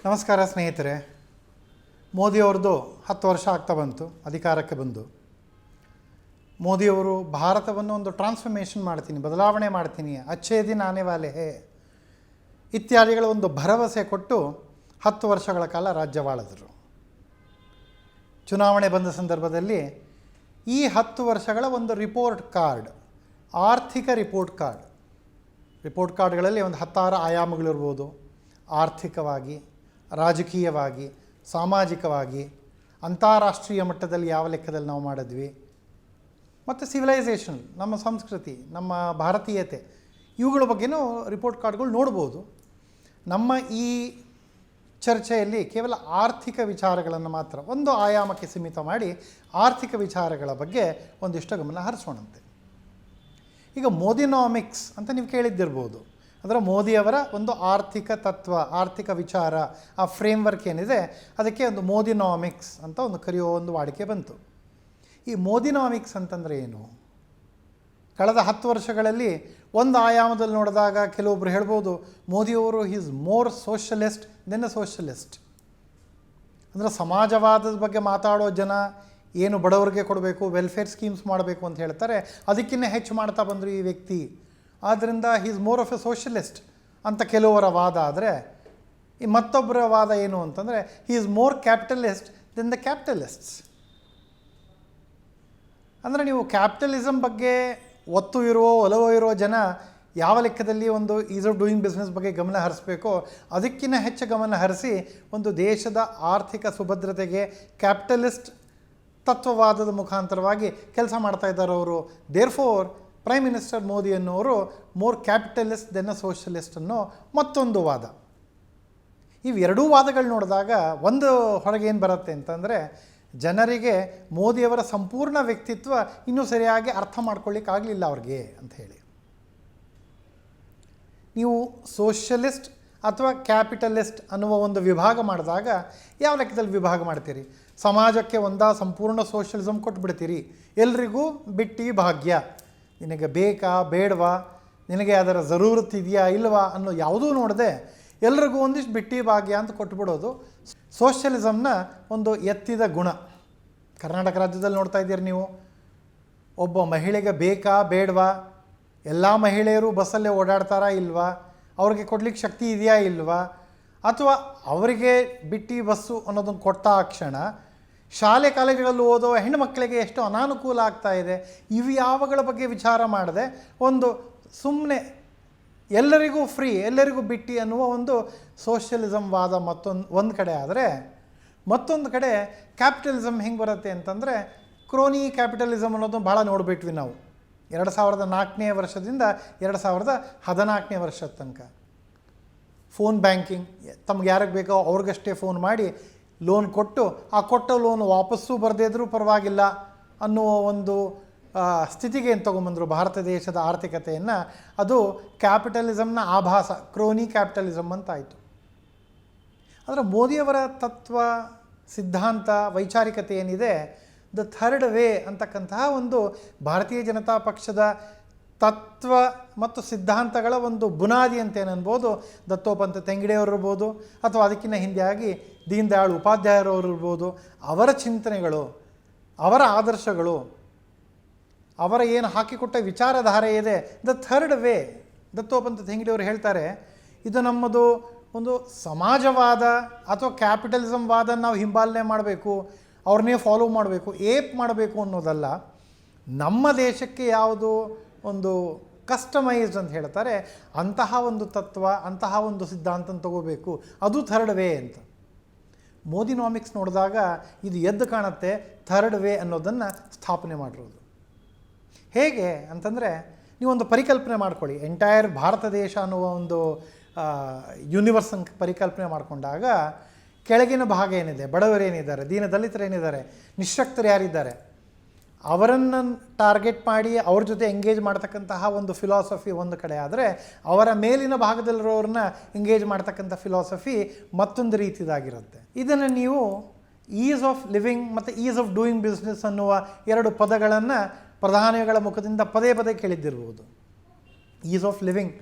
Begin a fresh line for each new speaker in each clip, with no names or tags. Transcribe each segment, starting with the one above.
ನಮಸ್ಕಾರ ಸ್ನೇಹಿತರೆ. ಮೋದಿಯವ್ರದ್ದು 10 ವರ್ಷ ಆಗ್ತಾ ಬಂತು ಅಧಿಕಾರಕ್ಕೆ ಬಂದು. ಮೋದಿಯವರು ಭಾರತವನ್ನು ಒಂದು ಟ್ರಾನ್ಸ್ಫಾರ್ಮೇಷನ್ ಮಾಡ್ತೀನಿ, ಬದಲಾವಣೆ ಮಾಡ್ತೀನಿ, ಅಚ್ಚೇ ದಿನ ಆನೆ ವಾಲೆ ಹೇ ಇತ್ಯಾದಿಗಳ ಒಂದು ಭರವಸೆ ಕೊಟ್ಟು 10 ವರ್ಷಗಳ ಕಾಲ ರಾಜ್ಯವಾಳಿದರು. ಚುನಾವಣೆ ಬಂದ ಸಂದರ್ಭದಲ್ಲಿ ಈ 10 ವರ್ಷಗಳ ಒಂದು ರಿಪೋರ್ಟ್ ಕಾರ್ಡ್, ಆರ್ಥಿಕ ರಿಪೋರ್ಟ್ ಕಾರ್ಡ್ಗಳಲ್ಲಿ ಒಂದು 16 ಆಯಾಮಗಳಿರ್ಬೋದು. ಆರ್ಥಿಕವಾಗಿ, ರಾಜಕೀಯವಾಗಿ, ಸಾಮಾಜಿಕವಾಗಿ, ಅಂತಾರಾಷ್ಟ್ರೀಯ ಮಟ್ಟದಲ್ಲಿ ಯಾವ ಲೆಕ್ಕದಲ್ಲಿ ನಾವು ಮಾಡಿದ್ವಿ, ಮತ್ತು ಸಿವಿಲೈಸೇಷನ್, ನಮ್ಮ ಸಂಸ್ಕೃತಿ, ನಮ್ಮ ಭಾರತೀಯತೆ, ಇವುಗಳ ಬಗ್ಗೆನೂ ರಿಪೋರ್ಟ್ ಕಾರ್ಡ್ಗಳು ನೋಡ್ಬೋದು. ನಮ್ಮ ಈ ಚರ್ಚೆಯಲ್ಲಿ ಕೇವಲ ಆರ್ಥಿಕ ವಿಚಾರಗಳನ್ನು ಮಾತ್ರ ಒಂದು ಆಯಾಮಕ್ಕೆ ಸೀಮಿತ ಮಾಡಿ ಆರ್ಥಿಕ ವಿಚಾರಗಳ ಬಗ್ಗೆ ಒಂದಿಷ್ಟು ಗಮನ ಹರಿಸೋಣಂತೆ. ಈಗ ಮೋದಿನಾಮಿಕ್ಸ್ ಅಂತ ನೀವು ಕೇಳಿದ್ದಿರ್ಬೋದು. ಅಂದರೆ ಮೋದಿಯವರ ಒಂದು ಆರ್ಥಿಕ ತತ್ವ, ಆರ್ಥಿಕ ವಿಚಾರ, ಆ ಫ್ರೇಮ್ವರ್ಕ್ ಏನಿದೆ ಅದಕ್ಕೆ ಒಂದು ಮೋದಿನಾಮಿಕ್ಸ್ ಅಂತ ಒಂದು ಕರೆಯೋ ಒಂದು ವಾಡಿಕೆ ಬಂತು. ಈ ಮೋದಿನಾಮಿಕ್ಸ್ ಅಂತಂದರೆ ಏನು? ಕಳೆದ 10 ವರ್ಷಗಳಲ್ಲಿ ಒಂದು ಆಯಾಮದಲ್ಲಿ ನೋಡಿದಾಗ ಕೆಲವೊಬ್ಬರು ಹೇಳ್ಬೋದು ಮೋದಿಯವರು is more socialist than a socialist. ಅಂದರೆ ಸಮಾಜವಾದದ ಬಗ್ಗೆ ಮಾತಾಡೋ ಜನ ಏನು ಬಡವರಿಗೆ ಕೊಡಬೇಕು, ವೆಲ್ಫೇರ್ ಸ್ಕೀಮ್ಸ್ ಮಾಡಬೇಕು ಅಂತ ಹೇಳ್ತಾರೆ, ಅದಕ್ಕಿಂತ ಹೆಚ್ಚು ಮಾಡ್ತಾ ಬಂದರು ಈ ವ್ಯಕ್ತಿ, ಆದ್ದರಿಂದ is more of a socialist ಅಂತ ಕೆಲವರ ವಾದ. ಆದರೆ ಈ ಮತ್ತೊಬ್ಬರ ವಾದ ಏನು ಅಂತಂದರೆ is more capitalist then the capitalists. ಅಂದರೆ ನೀವು ಕ್ಯಾಪಿಟಲಿಸಮ್ ಬಗ್ಗೆ ಒಲವು ಇರೋ ಜನ ಯಾವ ಲೆಕ್ಕದಲ್ಲಿ ಒಂದು ಈಸ್ ಆಫ್ ಡೂಯಿಂಗ್ ಬಿಸ್ನೆಸ್ ಬಗ್ಗೆ ಗಮನ ಹರಿಸಬೇಕೋ ಅದಕ್ಕಿಂತ ಹೆಚ್ಚು ಗಮನ ಹರಿಸಿ ಒಂದು ದೇಶದ ಆರ್ಥಿಕ ಸುಭದ್ರತೆಗೆ ಕ್ಯಾಪಿಟಲಿಸ್ಟ್ ತತ್ವವಾದದ ಮುಖಾಂತರವಾಗಿ ಕೆಲಸ ಮಾಡ್ತಾ ಇದ್ದಾರೆ ಅವರು. ದೇರ್ಫೋರ್ ಪ್ರೈಮ್ ಮಿನಿಸ್ಟರ್ ಮೋದಿ ಅನ್ನೋರು more capitalist then a socialist ಅನ್ನೋ ಮತ್ತೊಂದು ವಾದ. ಇವೆರಡೂ ವಾದಗಳು ನೋಡಿದಾಗ ಒಂದು ಹೊರಗೇನು ಬರುತ್ತೆ ಅಂತಂದರೆ ಜನರಿಗೆ ಮೋದಿಯವರ ಸಂಪೂರ್ಣ ವ್ಯಕ್ತಿತ್ವ ಇನ್ನೂ ಸರಿಯಾಗಿ ಅರ್ಥ ಮಾಡ್ಕೊಳ್ಳಿಕ್ಕಾಗಲಿಲ್ಲ ಅವ್ರಿಗೆ ಅಂತ ಹೇಳಿ. ನೀವು ಸೋಷಲಿಸ್ಟ್ ಅಥವಾ ಕ್ಯಾಪಿಟಲಿಸ್ಟ್ ಅನ್ನುವ ಒಂದು ವಿಭಾಗ ಮಾಡಿದಾಗ ಯಾವ ಲೆಕ್ಕದಲ್ಲಿ ವಿಭಾಗ ಮಾಡ್ತೀರಿ? ಸಮಾಜಕ್ಕೆ ಸಂಪೂರ್ಣ ಸೋಷಲಿಸಮ್ ಕೊಟ್ಬಿಡ್ತೀರಿ, ಎಲ್ರಿಗೂ ಬಿಟ್ಟಿ ಭಾಗ್ಯ, ನಿನಗೆ ಬೇಕಾ ಬೇಡವಾ, ನಿನಗೆ ಅದರ ಜರೂರತ್ ಇದೆಯಾ ಇಲ್ವಾ ಅನ್ನೋ ಯಾವುದೂ ನೋಡದೆ ಎಲ್ರಿಗೂ ಒಂದಿಷ್ಟು ಬಿಟ್ಟಿ ಭಾಗ್ಯ ಅಂತ ಕೊಟ್ಬಿಡೋದು ಸೋಷಲಿಸಮ್ನ ಒಂದು ಎತ್ತಿದ ಗುಣ. ಕರ್ನಾಟಕ ರಾಜ್ಯದಲ್ಲಿ ನೋಡ್ತಾ ಇದ್ದೀರಿ ನೀವು, ಒಬ್ಬ ಮಹಿಳೆಗೆ ಬೇಕಾ ಬೇಡವಾ, ಎಲ್ಲ ಮಹಿಳೆಯರು ಬಸ್ಸಲ್ಲೇ ಓಡಾಡ್ತಾರಾ ಇಲ್ವಾ, ಅವ್ರಿಗೆ ಕೊಡ್ಲಿಕ್ಕೆ ಶಕ್ತಿ ಇದೆಯಾ ಇಲ್ವಾ, ಅಥವಾ ಅವರಿಗೆ ಬಿಟ್ಟಿ ಬಸ್ಸು ಅನ್ನೋದನ್ನು ಕೊಟ್ಟ ಕ್ಷಣ ಶಾಲೆ ಕಾಲೇಜುಗಳಲ್ಲಿ ಓದೋ ಹೆಣ್ಣುಮಕ್ಕಳಿಗೆ ಎಷ್ಟು ಅನಾನುಕೂಲ ಆಗ್ತಾ ಇದೆ, ಇವು ಯಾವಗಳ ಬಗ್ಗೆ ವಿಚಾರ ಮಾಡದೆ ಒಂದು ಸುಮ್ಮನೆ ಎಲ್ಲರಿಗೂ ಫ್ರೀ, ಎಲ್ಲರಿಗೂ ಬಿಟ್ಟಿ ಅನ್ನುವ ಒಂದು ಸೋಷಿಯಲಿಸಮ್ ವಾದ ಒಂದು ಕಡೆ. ಆದರೆ ಮತ್ತೊಂದು ಕಡೆ ಕ್ಯಾಪಿಟಲಿಸಮ್ ಹೆಂಗೆ ಬರುತ್ತೆ ಅಂತಂದರೆ ಕ್ರೋನಿ ಕ್ಯಾಪಿಟಲಿಸಮ್ ಅನ್ನೋದು ಭಾಳ ನೋಡಿಬಿಟ್ವಿ ನಾವು 2004ನೇ ವರ್ಷದಿಂದ 2014ನೇ ವರ್ಷದ ತನಕ. ಫೋನ್ ಬ್ಯಾಂಕಿಂಗ್, ತಮ್ಗೆ ಯಾರಿಗೆ ಬೇಕೋ ಅವ್ರಿಗಷ್ಟೇ ಫೋನ್ ಮಾಡಿ ಲೋನ್ ಕೊಟ್ಟು ಆ ಕೊಟ್ಟ ಲೋನ್ ವಾಪಸ್ಸು ಬರದೇ ಇದ್ರೂ ಪರವಾಗಿಲ್ಲ ಅನ್ನುವ ಒಂದು ಸ್ಥಿತಿಗೆ ಏನು ತೊಗೊಂಬಂದರು ಭಾರತ ದೇಶದ ಆರ್ಥಿಕತೆಯನ್ನು. ಅದು ಕ್ಯಾಪಿಟಲಿಸಮ್ನ ಆಭಾಸ, ಕ್ರೋನಿ ಕ್ಯಾಪಿಟಲಿಸಮ್ ಅಂತಾಯಿತು. ಆದರೆ ಮೋದಿಯವರ ತತ್ವ, ಸಿದ್ಧಾಂತ, ವೈಚಾರಿಕತೆ ಏನಿದೆ, ದ ಥರ್ಡ್ ವೇ ಅಂತಕ್ಕಂತಹ ಒಂದು ಭಾರತೀಯ ಜನತಾ ಪಕ್ಷದ ತತ್ವ ಮತ್ತು ಸಿದ್ಧಾಂತಗಳ ಒಂದು ಬುನಾದಿ ಅಂತ ಏನನ್ಬೋದು ದತ್ತೋಪಂತ ತೆಂಗಡಿಯವರು ಇರ್ಬೋದು, ಅಥವಾ ಅದಕ್ಕಿಂತ ಹಿಂದೆ ಆಗಿ ದೀನ್ ದಯಾಳ್ ಉಪಾಧ್ಯಾಯರವರು ಇರ್ಬೋದು. ಅವರ ಚಿಂತನೆಗಳು, ಅವರ ಆದರ್ಶಗಳು, ಅವರ ಏನು ಹಾಕಿಕೊಟ್ಟ ವಿಚಾರಧಾರೆ ಇದೆ, ದ ಥರ್ಡ್ ವೇ. ದತ್ತೋಪಂತ ತೆಂಗಡಿಯವರು ಹೇಳ್ತಾರೆ, ಇದು ನಮ್ಮದು ಒಂದು ಸಮಾಜವಾದ ಅಥವಾ ಕ್ಯಾಪಿಟಲಿಸಮ್ ವಾದ ನಾವು ಹಿಂಬಾಲನೆ ಮಾಡಬೇಕು, ಅವ್ರನ್ನೇ ಫಾಲೋ ಮಾಡಬೇಕು, ಏಪ್ ಮಾಡಬೇಕು ಅನ್ನೋದಲ್ಲ. ನಮ್ಮ ದೇಶಕ್ಕೆ ಯಾವುದು ಒಂದು ಕಸ್ಟಮೈಸ್ಡ್ ಅಂತ ಹೇಳ್ತಾರೆ ಅಂತಹ ಒಂದು ತತ್ವ, ಅಂತಹ ಒಂದು ಸಿದ್ಧಾಂತ ತಗೋಬೇಕು, ಅದು ಥರ್ಡ್ ವೇ ಅಂತ. ಮೋದಿನಾಮಿಕ್ಸ್ ನೋಡಿದಾಗ ಇದು ಎದ್ದು ಕಾಣುತ್ತೆ, ಥರ್ಡ್ ವೇ ಅನ್ನೋದನ್ನು ಸ್ಥಾಪನೆ ಮಾಡಿರೋದು. ಹೇಗೆ ಅಂತಂದರೆ ನೀವೊಂದು ಪರಿಕಲ್ಪನೆ ಮಾಡ್ಕೊಳ್ಳಿ, ಎಂಟೈರ್ ಭಾರತ ದೇಶ ಅನ್ನುವ ಒಂದು ಯೂನಿವರ್ಸ್ ಪರಿಕಲ್ಪನೆ ಮಾಡಿಕೊಂಡಾಗ ಕೆಳಗಿನ ಭಾಗ ಏನಿದೆ, ಬಡವರೇನಿದ್ದಾರೆ, ದೀನದಲಿತರೇನಿದ್ದಾರೆ, ನಿಶಕ್ತರು ಯಾರಿದ್ದಾರೆ, ಅವರನ್ನು ಟಾರ್ಗೆಟ್ ಮಾಡಿ ಅವ್ರ ಜೊತೆ ಎಂಗೇಜ್ ಮಾಡ್ತಕ್ಕಂತಹ ಒಂದು ಫಿಲಾಸಫಿ ಒಂದು ಕಡೆ. ಆದರೆ ಅವರ ಮೇಲಿನ ಭಾಗದಲ್ಲಿರೋರನ್ನ ಎಂಗೇಜ್ ಮಾಡ್ತಕ್ಕಂಥ ಫಿಲಾಸಫಿ ಮತ್ತೊಂದು ರೀತಿದಾಗಿರುತ್ತೆ. ಇದನ್ನು ನೀವು ಈಸ್ ಆಫ್ ಲಿವಿಂಗ್ ಮತ್ತು ಈಸ್ ಆಫ್ ಡೂಯಿಂಗ್ ಬಿಸ್ನೆಸ್ ಅನ್ನುವ 2 ಪದಗಳನ್ನು ಪ್ರಧಾನಿಗಳ ಮುಖದಿಂದ ಪದೇ ಪದೇ ಕೇಳಿದ್ದಿರ್ಬೋದು. ಈಸ್ ಆಫ್ ಲಿವಿಂಗ್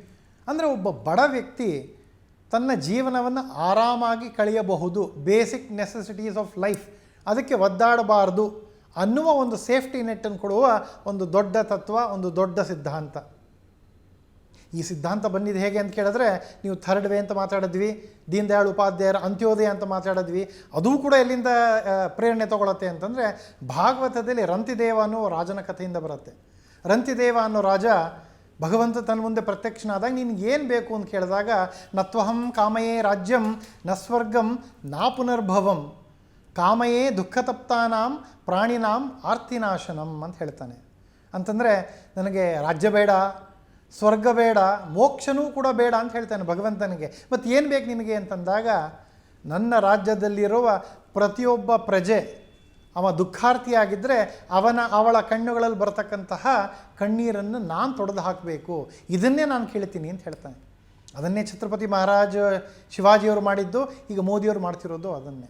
ಅಂದರೆ ಒಬ್ಬ ಬಡ ವ್ಯಕ್ತಿ ತನ್ನ ಜೀವನವನ್ನು ಆರಾಮಾಗಿ ಕಳೆಯಬಹುದು, ಬೇಸಿಕ್ ನೆಸೆಸಿಟೀಸ್ ಆಫ್ ಲೈಫ್, ಅದಕ್ಕೆ ಒದ್ದಾಡಬಾರ್ದು ಅನ್ನುವ ಒಂದು ಸೇಫ್ಟಿ ನೆಟ್ಟನ್ನು ಕೊಡುವ ಒಂದು ದೊಡ್ಡ ತತ್ವ, ಒಂದು ದೊಡ್ಡ ಸಿದ್ಧಾಂತ. ಈ ಸಿದ್ಧಾಂತ ಬಂದಿದ್ದು ಹೇಗೆ ಅಂತ ಕೇಳಿದ್ರೆ, ನೀವು ಥರ್ಡ್ ವೇ ಅಂತ ಮಾತಾಡಿದ್ವಿ, ದೀನ್ ದಯಾಳ್ ಉಪಾಧ್ಯಾಯರ ಅಂತ್ಯೋದಯ ಅಂತ ಮಾತಾಡಿದ್ವಿ, ಅದೂ ಕೂಡ ಎಲ್ಲಿಂದ ಪ್ರೇರಣೆ ತೊಗೊಳತ್ತೆ ಅಂತಂದರೆ ಭಾಗವತದಲ್ಲಿ ರಂತಿದೇವ ಅನ್ನೋ ರಾಜನ ಕಥೆಯಿಂದ ಬರುತ್ತೆ. ರಂತಿದೇವ ಅನ್ನೋ ರಾಜ ಭಗವಂತ ತನ್ನ ಮುಂದೆ ಪ್ರತ್ಯಕ್ಷನಾದಾಗ ನಿನಗೆ ಏನು ಬೇಕು ಅಂತ ಕೇಳಿದಾಗ, ನತ್ವಹಂ ಕಾಮಯೇ ರಾಜ್ಯಂ ನ ಸ್ವರ್ಗಂ ನಾ ಪುನರ್ಭವಂ ಕಾಮಯೇ ದುಃಖತಪ್ತಾನಾಂ ಪ್ರಾಣಿನಾಂ ಆರ್ತಿನಾಶನಂ ಅಂತ ಹೇಳ್ತಾನೆ. ಅಂತಂದರೆ ನನಗೆ ರಾಜ್ಯ ಬೇಡ, ಸ್ವರ್ಗ ಬೇಡ, ಮೋಕ್ಷನೂ ಕೂಡ ಬೇಡ ಅಂತ ಹೇಳ್ತಾನೆ ಭಗವಂತನಿಗೆ. ಮತ್ತು ಏನು ಬೇಕು ನಿನಗೆ ಅಂತಂದಾಗ, ನನ್ನ ರಾಜ್ಯದಲ್ಲಿರುವ ಪ್ರತಿಯೊಬ್ಬ ಪ್ರಜೆ ಅವ ದುಃಖಾರ್ಥಿಯಾಗಿದ್ದರೆ ಅವಳ ಕಣ್ಣುಗಳಲ್ಲಿ ಬರತಕ್ಕಂತಹ ಕಣ್ಣೀರನ್ನು ನಾನು ತೊಡೆದು ಹಾಕಬೇಕು, ಇದನ್ನೇ ನಾನು ಕೇಳ್ತೀನಿ ಅಂತ ಹೇಳ್ತಾನೆ. ಅದನ್ನೇ ಛತ್ರಪತಿ ಮಹಾರಾಜ್ ಶಿವಾಜಿಯವರು ಮಾಡಿದ್ದು, ಈಗ ಮೋದಿಯವರು ಮಾಡ್ತಿರೋದು ಅದನ್ನೇ.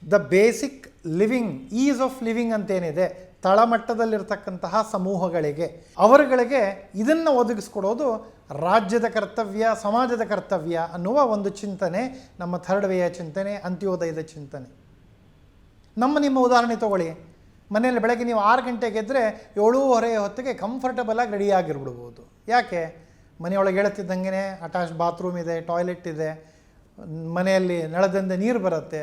The basic living, ease of living ಅಂತೇನಿದೆ ತಳಮಟ್ಟದಲ್ಲಿರ್ತಕ್ಕಂತಹ ಸಮೂಹಗಳಿಗೆ, ಅವರುಗಳಿಗೆ ಇದನ್ನು ಒದಗಿಸ್ಕೊಡೋದು ರಾಜ್ಯದ ಕರ್ತವ್ಯ, ಸಮಾಜದ ಕರ್ತವ್ಯ ಅನ್ನುವ ಒಂದು ಚಿಂತನೆ ನಮ್ಮ ಥರ್ಡ್ ವೇಯ ಚಿಂತನೆ, ಅಂತ್ಯೋದಯದ ಚಿಂತನೆ. ನಿಮ್ಮ ಉದಾಹರಣೆ ತೊಗೊಳ್ಳಿ. ಮನೆಯಲ್ಲಿ ಬೆಳಗ್ಗೆ ನೀವು 6 ಗಂಟೆಗೆ ಎದ್ದರೆ 7:30 ಹೊತ್ತಿಗೆ ಕಂಫರ್ಟಬಲಾಗಿ ರೆಡಿಯಾಗಿರ್ಬಿಡ್ಬೋದು. ಯಾಕೆ? ಮನೆಯೊಳಗೆ ಹೇಳುತ್ತಿದ್ದಂಗೆ ಅಟ್ಯಾಚ್ ಬಾತ್ರೂಮ್ ಇದೆ, ಟಾಯ್ಲೆಟ್ ಇದೆ, ಮನೆಯಲ್ಲಿ ನಳದಿಂದ ನೀರು ಬರುತ್ತೆ,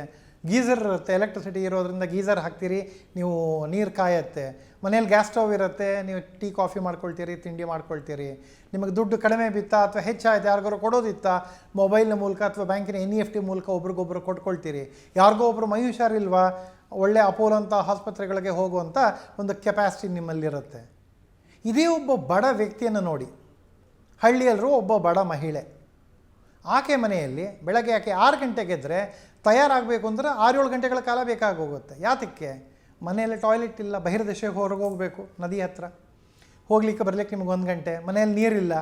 ಗೀಝರ್ ಇರುತ್ತೆ, ಎಲೆಕ್ಟ್ರಿಸಿಟಿ ಇರೋದ್ರಿಂದ ಗೀಝರ್ ಹಾಕ್ತೀರಿ, ನೀವು ನೀರು ಕಾಯತ್ತೆ. ಮನೇಲಿ ಗ್ಯಾಸ್ ಸ್ಟವ್ ಇರುತ್ತೆ, ನೀವು ಟೀ ಕಾಫಿ ಮಾಡ್ಕೊಳ್ತೀರಿ, ತಿಂಡಿ ಮಾಡ್ಕೊಳ್ತೀರಿ. ನಿಮಗೆ ದುಡ್ಡು ಕಡಿಮೆ ಬಿತ್ತಾ ಅಥವಾ ಹೆಚ್ಚಾಯ್ತು, ಯಾರಿಗಾರು ಕೊಡೋದಿತ್ತಾ, ಮೊಬೈಲ್ನ ಮೂಲಕ ಅಥವಾ ಬ್ಯಾಂಕಿನ NEFT ಮೂಲಕ ಒಬ್ರಿಗೊಬ್ಬರು ಕೊಟ್ಕೊಳ್ತೀರಿ. ಯಾರಿಗೋ ಒಬ್ಬರು ಮೈ ಹುಷಾರಿಲ್ವಾ, ಒಳ್ಳೆ ಅಪೋಲೋ ಅಂತ ಆಸ್ಪತ್ರೆಗಳಿಗೆ ಹೋಗುವಂಥ ಒಂದು ಕೆಪಾಸಿಟಿ ನಿಮ್ಮಲ್ಲಿರುತ್ತೆ. ಇದೇ ಒಬ್ಬ ಬಡ ವ್ಯಕ್ತಿಯನ್ನು ನೋಡಿ, ಹಳ್ಳಿಯಲ್ಲರೂ ಒಬ್ಬ ಬಡ ಮಹಿಳೆ, ಆಕೆ ಮನೆಯಲ್ಲಿ ಬೆಳಗ್ಗೆ ಆಕೆ 6 ಗಂಟೆಗೆ ಎದ್ದರೆ ತಯಾರಾಗಬೇಕು ಅಂದರೆ 6-7 ಗಂಟೆಗಳ ಕಾಲ ಬೇಕಾಗೋಗುತ್ತೆ. ಯಾತಕ್ಕೆ? ಮನೆಯಲ್ಲಿ ಟಾಯ್ಲೆಟ್ ಇಲ್ಲ, ಬಹಿರ್ದೇಶಕ್ಕೆ ಹೊರಗೆ ಹೋಗಬೇಕು, ನದಿ ಹತ್ರ ಹೋಗ್ಲಿಕ್ಕೆ ಬರಲಿಕ್ಕೆ ನಿಮಗೆ 1 ಗಂಟೆ, ಮನೆಯಲ್ಲಿ ನೀರಿಲ್ಲ,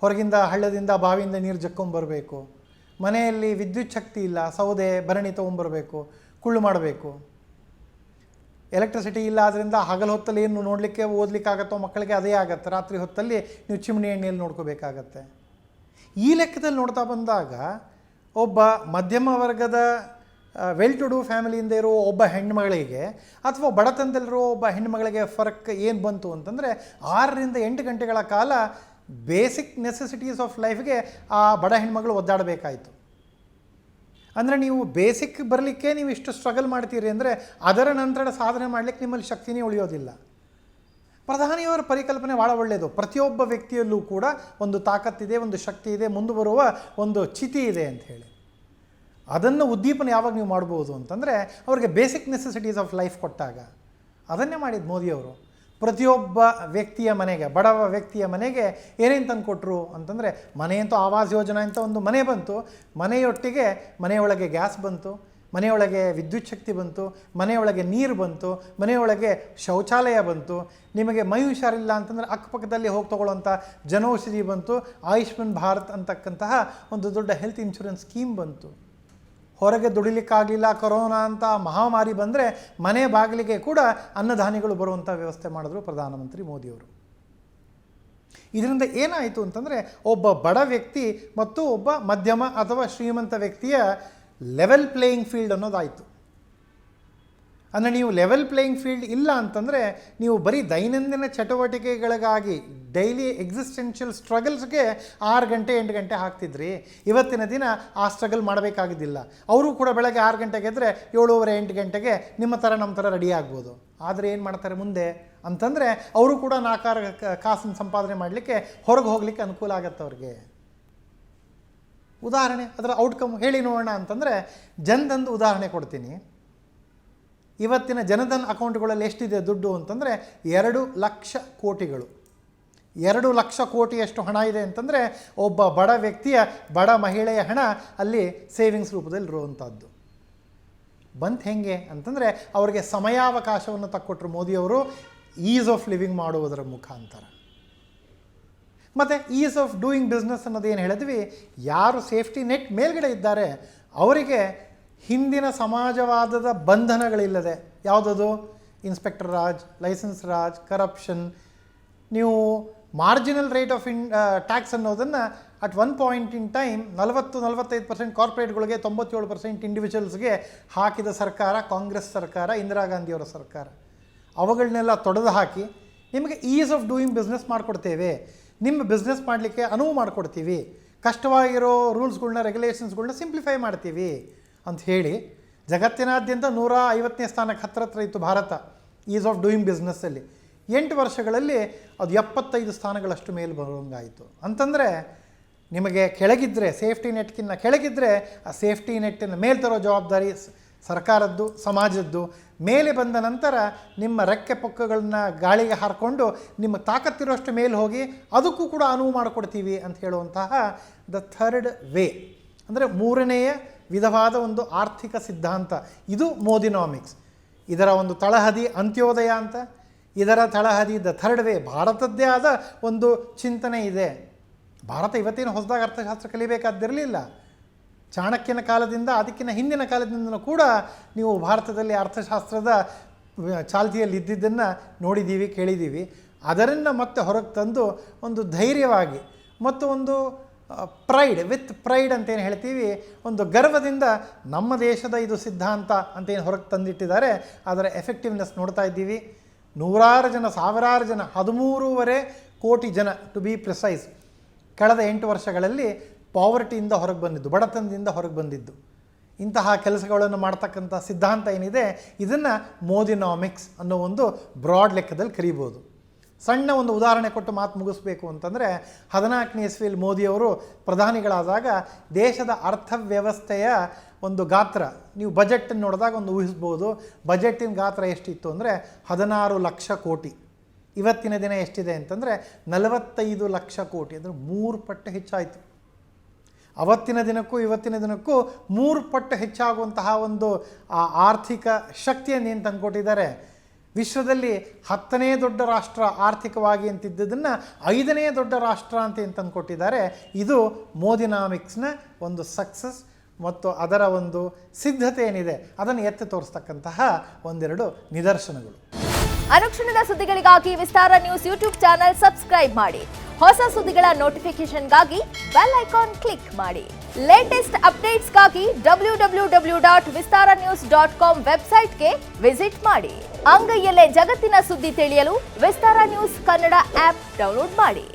ಹೊರಗಿಂದ ಹಳ್ಳದಿಂದ ಬಾವಿಯಿಂದ ನೀರು ಜಕ್ಕೊಂಬರಬೇಕು, ಮನೆಯಲ್ಲಿ ವಿದ್ಯುತ್ ಶಕ್ತಿ ಇಲ್ಲ, ಸೌದೆ ಭರಣಿ ತೊಗೊಂಬರಬೇಕು, ಕುಳ್ಳು ಮಾಡಬೇಕು, ಎಲೆಕ್ಟ್ರಿಸಿಟಿ ಇಲ್ಲ, ಆದ್ದರಿಂದ ಹಗಲು ಹೊತ್ತಲ್ಲಿ ಏನು ನೋಡಲಿಕ್ಕೆ ಓದಲಿಕ್ಕಾಗತ್ತೋ ಮಕ್ಕಳಿಗೆ ಅದೇ ಆಗುತ್ತೆ, ರಾತ್ರಿ ಹೊತ್ತಲ್ಲಿ ನೀವು ಚಿಮಣಿ ಎಣ್ಣೆಯಲ್ಲಿ ನೋಡ್ಕೋಬೇಕಾಗತ್ತೆ. ಈ ಲೆಕ್ಕದಲ್ಲಿ ನೋಡ್ತಾ ಬಂದಾಗ ಒಬ್ಬ ಮಧ್ಯಮ ವರ್ಗದ ವೆಲ್ ಟು ಡೂ ಫ್ಯಾಮಿಲಿಯಿಂದ ಇರೋ ಒಬ್ಬ ಹೆಣ್ಮಗಳಿಗೆ ಅಥವಾ ಬಡತನದಲ್ಲಿರೋ ಒಬ್ಬ ಹೆಣ್ಮಗಳಿಗೆ ಫರಕ್ ಏನು ಬಂತು ಅಂತಂದರೆ 6ರಿಂದ 8 ಗಂಟೆಗಳ ಕಾಲ ಬೇಸಿಕ್ ನೆಸೆಸಿಟೀಸ್ ಆಫ್ ಲೈಫ್ಗೆ ಆ ಬಡ ಹೆಣ್ಮಗಳು ಒದ್ದಾಡಬೇಕಾಯಿತು. ಅಂದರೆ ನೀವು ಬೇಸಿಕ್ ಬರಲಿಕ್ಕೆ ನೀವು ಇಷ್ಟು ಸ್ಟ್ರಗಲ್ ಮಾಡ್ತೀರಿ ಅಂದರೆ ಅದರ ನಂತರ ಸಾಧನೆ ಮಾಡಲಿಕ್ಕೆ ನಿಮ್ಮಲ್ಲಿ ಶಕ್ತಿನೇ ಉಳಿಯೋದಿಲ್ಲ. ಪ್ರಧಾನಿಯವರ ಪರಿಕಲ್ಪನೆ ಭಾಳ ಒಳ್ಳೆಯದು. ಪ್ರತಿಯೊಬ್ಬ ವ್ಯಕ್ತಿಯಲ್ಲೂ ಕೂಡ ಒಂದು ತಾಕತ್ತಿದೆ, ಒಂದು ಶಕ್ತಿ ಇದೆ, ಮುಂದೆ ಬರುವ ಒಂದು ಚಿತಿ ಇದೆ ಅಂಥೇಳಿ. ಅದನ್ನು ಉದ್ದೀಪನ ಯಾವಾಗ ನೀವು ಮಾಡ್ಬೋದು ಅಂತಂದರೆ ಅವ್ರಿಗೆ ಬೇಸಿಕ್ ನೆಸೆಸಿಟೀಸ್ ಆಫ್ ಲೈಫ್ ಕೊಟ್ಟಾಗ. ಅದನ್ನೇ ಮಾಡಿದ್ದು ಮೋದಿಯವರು. ಪ್ರತಿಯೊಬ್ಬ ವ್ಯಕ್ತಿಯ ಮನೆಗೆ, ಬಡವ ವ್ಯಕ್ತಿಯ ಮನೆಗೆ ಏನೇನು ತಂದು ಕೊಟ್ಟರು ಅಂತಂದರೆ, ಮನೆಯಂತೂ ಆವಾಸ್ ಯೋಜನಾ ಅಂತ ಒಂದು ಮನೆ ಬಂತು, ಮನೆಯೊಟ್ಟಿಗೆ ಮನೆಯೊಳಗೆ ಗ್ಯಾಸ್ ಬಂತು, ಮನೆಯೊಳಗೆ ವಿದ್ಯುತ್ ಶಕ್ತಿ ಬಂತು, ಮನೆಯೊಳಗೆ ನೀರು ಬಂತು, ಮನೆಯೊಳಗೆ ಶೌಚಾಲಯ ಬಂತು. ನಿಮಗೆ ಮೈ ಹುಷಾರಿಲ್ಲ ಅಂತಂದರೆ ಅಕ್ಕಪಕ್ಕದಲ್ಲಿ ಹೋಗಿ ತೊಗೊಳ್ಳೋಂಥ ಜನೌಷಧಿ ಬಂತು, ಆಯುಷ್ಮಾನ್ ಭಾರತ್ ಅಂತಕ್ಕಂತಹ ಒಂದು ದೊಡ್ಡ ಹೆಲ್ತ್ ಇನ್ಶೂರೆನ್ಸ್ ಸ್ಕೀಮ್ ಬಂತು. ಹೊರಗೆ ದುಡಿಲಿಕ್ಕಾಗಲಿಲ್ಲ, ಕೊರೋನಾ ಅಂತ ಮಹಾಮಾರಿ ಬಂದರೆ ಮನೆ ಬಾಗಿಲಿಗೆ ಕೂಡ ಅನ್ನಧಾನ್ಯಗಳು ಬರುವಂಥ ವ್ಯವಸ್ಥೆ ಮಾಡಿದ್ರು ಪ್ರಧಾನಮಂತ್ರಿ ಮೋದಿಯವರು. ಇದರಿಂದ ಏನಾಯಿತು ಅಂತಂದರೆ ಒಬ್ಬ ಬಡ ವ್ಯಕ್ತಿ ಮತ್ತು ಒಬ್ಬ ಮಧ್ಯಮ ಅಥವಾ ಶ್ರೀಮಂತ ವ್ಯಕ್ತಿಯ ಲೆವೆಲ್ ಪ್ಲೇಯಿಂಗ್ ಫೀಲ್ಡ್ ಅನ್ನೋದಾಯಿತು. ಅಂದರೆ ನೀವು ಲೆವೆಲ್ ಪ್ಲೇಯಿಂಗ್ ಫೀಲ್ಡ್ ಇಲ್ಲ ಅಂತಂದರೆ ನೀವು ಬರೀ ದೈನಂದಿನ ಚಟುವಟಿಕೆಗಳಿಗಾಗಿ ಡೈಲಿ ಎಕ್ಸಿಸ್ಟೆನ್ಷಿಯಲ್ ಸ್ಟ್ರಗಲ್ಸ್ಗೆ 6 ಗಂಟೆ 8 ಗಂಟೆ ಹಾಕ್ತಿದ್ರಿ. ಇವತ್ತಿನ ದಿನ ಆ ಸ್ಟ್ರಗಲ್ ಮಾಡಬೇಕಾಗಿದ್ದಿಲ್ಲ. ಅವರು ಕೂಡ ಬೆಳಗ್ಗೆ 6 ಗಂಟೆಗೆ ಇದ್ದರೆ 7:30 8 ಗಂಟೆಗೆ ನಿಮ್ಮ ಥರ ನಮ್ಮ ಥರ ರೆಡಿ ಆಗ್ಬೋದು. ಆದರೆ ಏನು ಮಾಡ್ತಾರೆ ಮುಂದೆ ಅಂತಂದರೆ ಅವರು ಕೂಡ 4 ಕಾಸನ್ನು ಸಂಪಾದನೆ ಮಾಡಲಿಕ್ಕೆ ಹೊರಗೆ ಹೋಗಲಿಕ್ಕೆ ಅನುಕೂಲ ಆಗತ್ತೆ ಅವ್ರಿಗೆ. ಉದಾಹರಣೆ, ಅದರ ಔಟ್ಕಮ್ ಹೇಳಿ ನೋಡೋಣ ಅಂತಂದರೆ ಜನಧನ್ ಉದಾಹರಣೆ ಕೊಡ್ತೀನಿ. ಇವತ್ತಿನ ಜನಧನ್ ಅಕೌಂಟ್ಗಳಲ್ಲಿ ಎಷ್ಟಿದೆ ದುಡ್ಡು ಅಂತಂದರೆ 2 ಲಕ್ಷ ಕೋಟಿಗಳು. 2 ಲಕ್ಷ ಕೋಟಿಯಷ್ಟು ಹಣ ಇದೆ ಅಂತಂದರೆ ಒಬ್ಬ ಬಡ ವ್ಯಕ್ತಿಯ, ಬಡ ಮಹಿಳೆಯ ಹಣ ಅಲ್ಲಿ ಸೇವಿಂಗ್ಸ್ ರೂಪದಲ್ಲಿರುವಂಥದ್ದು. ಬಂತು ಹೆಂಗೆ ಅಂತಂದರೆ ಅವರಿಗೆ ಸಮಯಾವಕಾಶವನ್ನು ತಕ್ಕೊಟ್ರು ಮೋದಿಯವರು, ಈಸ್ ಆಫ್ ಲಿವಿಂಗ್ ಮಾಡುವುದರ ಮುಖಾಂತರ. ಮತ್ತು ಈಸ್ ಆಫ್ ಡೂಯಿಂಗ್ ಬಿಸ್ನೆಸ್ ಅನ್ನೋದೇನು ಹೇಳಿದ್ವಿ, ಯಾರು ಸೇಫ್ಟಿ ನೆಟ್ ಮೇಲ್ಗಡೆ ಇದ್ದಾರೆ ಅವರಿಗೆ ಹಿಂದಿನ ಸಮಾಜವಾದದ ಬಂಧನಗಳಿಲ್ಲದೆ, ಯಾವುದದು inspector Raj, licence Raj, corruption, ನೀವು ಮಾರ್ಜಿನಲ್ ರೇಟ್ ಆಫ್ ಟ್ಯಾಕ್ಸ್ ಅನ್ನೋದನ್ನು at one point in time 40-45% ಕಾರ್ಪೊರೇಟ್ಗಳಿಗೆ, 97% ಇಂಡಿವಿಜುವಲ್ಸ್ಗೆ ಹಾಕಿದ ಸರ್ಕಾರ ಕಾಂಗ್ರೆಸ್ ಸರ್ಕಾರ, ಇಂದಿರಾ ಗಾಂಧಿಯವರ ಸರ್ಕಾರ. ಅವುಗಳನ್ನೆಲ್ಲ ತೊಡೆದು ಹಾಕಿ ನಿಮಗೆ ಈಸ್ ಆಫ್ ಡೂಯಿಂಗ್ ಬಿಸ್ನೆಸ್ ಮಾಡಿಕೊಡ್ತೇವೆ, ನಿಮ್ಮ ಬಿಸ್ನೆಸ್ ಮಾಡಲಿಕ್ಕೆ ಅನುವು ಮಾಡಿಕೊಡ್ತೀವಿ, ಕಷ್ಟವಾಗಿರೋ ರೂಲ್ಸ್ಗಳ್ನ ರೆಗ್ಯುಲೇಷನ್ಸ್ಗಳ್ನ ಸಿಂಪ್ಲಿಫೈ ಮಾಡ್ತೀವಿ ಅಂತ ಹೇಳಿ ಜಗತ್ತಿನಾದ್ಯಂತ 150ನೇ ಸ್ಥಾನಕ್ಕೆ ಹತ್ತಿರ ಇತ್ತು ಭಾರತ ಈಸ್ ಆಫ್ ಡೂಯಿಂಗ್ ಬಿಸ್ನೆಸ್ಸಲ್ಲಿ. 8 ವರ್ಷಗಳಲ್ಲಿ ಅದು 75 ಸ್ಥಾನಗಳಷ್ಟು ಮೇಲೆ ಬರೋಂಗಾಯಿತು. ಅಂತಂದರೆ ನಿಮಗೆ ಕೆಳಗಿದ್ದರೆ, ಸೇಫ್ಟಿ ನೆಟ್ಗಿನ್ನ ಕೆಳಗಿದ್ದರೆ ಆ ಸೇಫ್ಟಿ ನೆಟ್ಟಿನ ಮೇಲೆ ತರೋ ಜವಾಬ್ದಾರಿ ಸರ್ಕಾರದ್ದು, ಸಮಾಜದ್ದು. ಮೇಲೆ ಬಂದ ನಂತರ ನಿಮ್ಮ ರೆಕ್ಕೆ ಪೊಕ್ಕಗಳನ್ನ ಗಾಳಿಗೆ ಹಾರಿಕೊಂಡು ನಿಮ್ಮ ತಾಕತ್ತಿರೋಷ್ಟು ಮೇಲೆ ಹೋಗಿ ಅದಕ್ಕೂ ಕೂಡ ಅನುವು ಮಾಡಿಕೊಡ್ತೀವಿ ಅಂತ ಹೇಳುವಂತಹ ದ ಥರ್ಡ್ ವೇ, ಅಂದರೆ ಮೂರನೆಯ ವಿಧವಾದ ಒಂದು ಆರ್ಥಿಕ ಸಿದ್ಧಾಂತ. ಇದು ಮೋದಿನಾಮಿಕ್ಸ್. ಇದರ ಒಂದು ತಳಹದಿ ಅಂತ್ಯೋದಯ ಅಂತ, ಇದರ ತಳಹದಿ ದ ಥರ್ಡ್ ವೇ. ಭಾರತದ್ದೇ ಆದ ಒಂದು ಚಿಂತನೆ ಇದೆ. ಭಾರತ ಇವತ್ತೇನು ಹೊಸದಾಗಿ ಅರ್ಥಶಾಸ್ತ್ರ ಕಲಿಬೇಕಾದಿರಲಿಲ್ಲ. ಚಾಣಕ್ಯನ ಕಾಲದಿಂದ, ಅದಕ್ಕಿಂತ ಹಿಂದಿನ ಕಾಲದಿಂದ ಕೂಡ ನೀವು ಭಾರತದಲ್ಲಿ ಅರ್ಥಶಾಸ್ತ್ರದ ಚಾಲ್ತಿಯಲ್ಲಿ ಇದ್ದಿದ್ದನ್ನು ನೋಡಿದ್ದೀವಿ, ಕೇಳಿದ್ದೀವಿ. ಅದನ್ನು ಮತ್ತೆ ಹೊರಗೆ ತಂದು ಒಂದು ಧೈರ್ಯವಾಗಿ ಮತ್ತು ಒಂದು ಪ್ರೈಡ್, ವಿತ್ ಪ್ರೈಡ್ ಅಂತೇನು ಹೇಳ್ತೀವಿ, ಒಂದು ಗರ್ವದಿಂದ ನಮ್ಮ ದೇಶದ ಇದು ಸಿದ್ಧಾಂತ ಅಂತೇನು ಹೊರಗೆ ತಂದಿಟ್ಟಿದ್ದಾರೆ. ಅದರ ಎಫೆಕ್ಟಿವ್ನೆಸ್ ನೋಡ್ತಾ ಇದ್ದೀವಿ. ನೂರಾರು ಜನ, ಸಾವಿರಾರು ಜನ, 13.5 ಕೋಟಿ ಜನ ಟು ಬಿ ಪ್ರಿಸೈಸ್ ಕಳೆದ 8 ವರ್ಷಗಳಲ್ಲಿ ಪಾವರ್ಟಿಯಿಂದ ಹೊರಗೆ ಬಂದಿದ್ದು, ಬಡತನದಿಂದ ಹೊರಗೆ ಬಂದಿದ್ದು. ಇಂತಹ ಕೆಲಸಗಳನ್ನು ಮಾಡ್ತಕ್ಕಂಥ ಸಿದ್ಧಾಂತ ಏನಿದೆ, ಇದನ್ನು ಮೋದಿನಾಮಿಕ್ಸ್ ಅನ್ನೋ ಒಂದು ಬ್ರಾಡ್ ಲೆಕ್ಕದಲ್ಲಿ ಕರೀಬೋದು. ಸಣ್ಣ ಒಂದು ಉದಾಹರಣೆ ಕೊಟ್ಟು ಮಾತು ಮುಗಿಸ್ಬೇಕು ಅಂತಂದರೆ, 14ನೇ ಇಸ್ವಿಯಲ್ಲಿ ಮೋದಿಯವರು ಪ್ರಧಾನಿಗಳಾದಾಗ ದೇಶದ ಅರ್ಥವ್ಯವಸ್ಥೆಯ ಒಂದು ಗಾತ್ರ ನೀವು ಬಜೆಟನ್ನು ನೋಡಿದಾಗ ಒಂದು ಊಹಿಸ್ಬೋದು. ಬಜೆಟಿನ ಗಾತ್ರ ಎಷ್ಟಿತ್ತು ಅಂದರೆ 16 ಲಕ್ಷ ಕೋಟಿ. ಇವತ್ತಿನ ದಿನ ಎಷ್ಟಿದೆ ಅಂತಂದರೆ 45 ಲಕ್ಷ ಕೋಟಿ. ಅಂದರೆ 3 ಪಟ್ಟು ಹೆಚ್ಚಾಯಿತು. ಅವತ್ತಿನ ದಿನಕ್ಕೂ ಇವತ್ತಿನ ದಿನಕ್ಕೂ 3 ಪಟ್ಟು ಹೆಚ್ಚಾಗುವಂತಹ ಒಂದು ಆರ್ಥಿಕ ಶಕ್ತಿಯನ್ನು ಏನು ತಂದುಕೊಟ್ಟಿದ್ದಾರೆ. ವಿಶ್ವದಲ್ಲಿ 10ನೇ ದೊಡ್ಡ ರಾಷ್ಟ್ರ ಆರ್ಥಿಕವಾಗಿ ಅಂತಿದ್ದದನ್ನು 5ನೇ ದೊಡ್ಡ ರಾಷ್ಟ್ರ ಅಂತ ಏನು ತಂದುಕೊಟ್ಟಿದ್ದಾರೆ. ಇದು ಮೋದಿನಾಮಿಕ್ಸ್ನ ಒಂದು ಸಕ್ಸಸ್ ಮತ್ತು ಅದರ ಒಂದು ಸಿದ್ಧತೆ ಏನಿದೆ ಅದನ್ನು ಎತ್ತಿ ತೋರಿಸ್ತಕ್ಕಂತಹ ಒಂದೆರಡು ನಿದರ್ಶನಗಳು.
ಅನುಕ್ಷಣದ ಸುದ್ದಿಗಳಿಗಾಗಿ ವಿಸ್ತಾರ ನ್ಯೂಸ್ ಯೂಟ್ಯೂಬ್ ಚಾನೆಲ್ ಸಬ್ಸ್ಕ್ರೈಬ್ ಮಾಡಿ. ಹೊಸ ಸುದ್ದಿಗಳ ನೋಟಿಫಿಕೇಶನ್ಗಾಗಿ ಬೆಲ್ ಐಕಾನ್ ಕ್ಲಿಕ್ ಮಾಡಿ. ಲೇಟೆಸ್ಟ್ ಅಪ್ಡೇಟ್ಸ್ಗಾಗಿ www.vistaranews.com ವೆಬ್ಸೈಟ್ಗೆ ವಿಸಿಟ್ ಮಾಡಿ. ಅಂಗೈಯಲ್ಲೇ ಜಗತ್ತಿನ ಸುದ್ದಿ ತಿಳಿಯಲು ವಿಸ್ತಾರ ನ್ಯೂಸ್ ಕನ್ನಡ ಆಪ್ ಡೌನ್ಲೋಡ್ ಮಾಡಿ.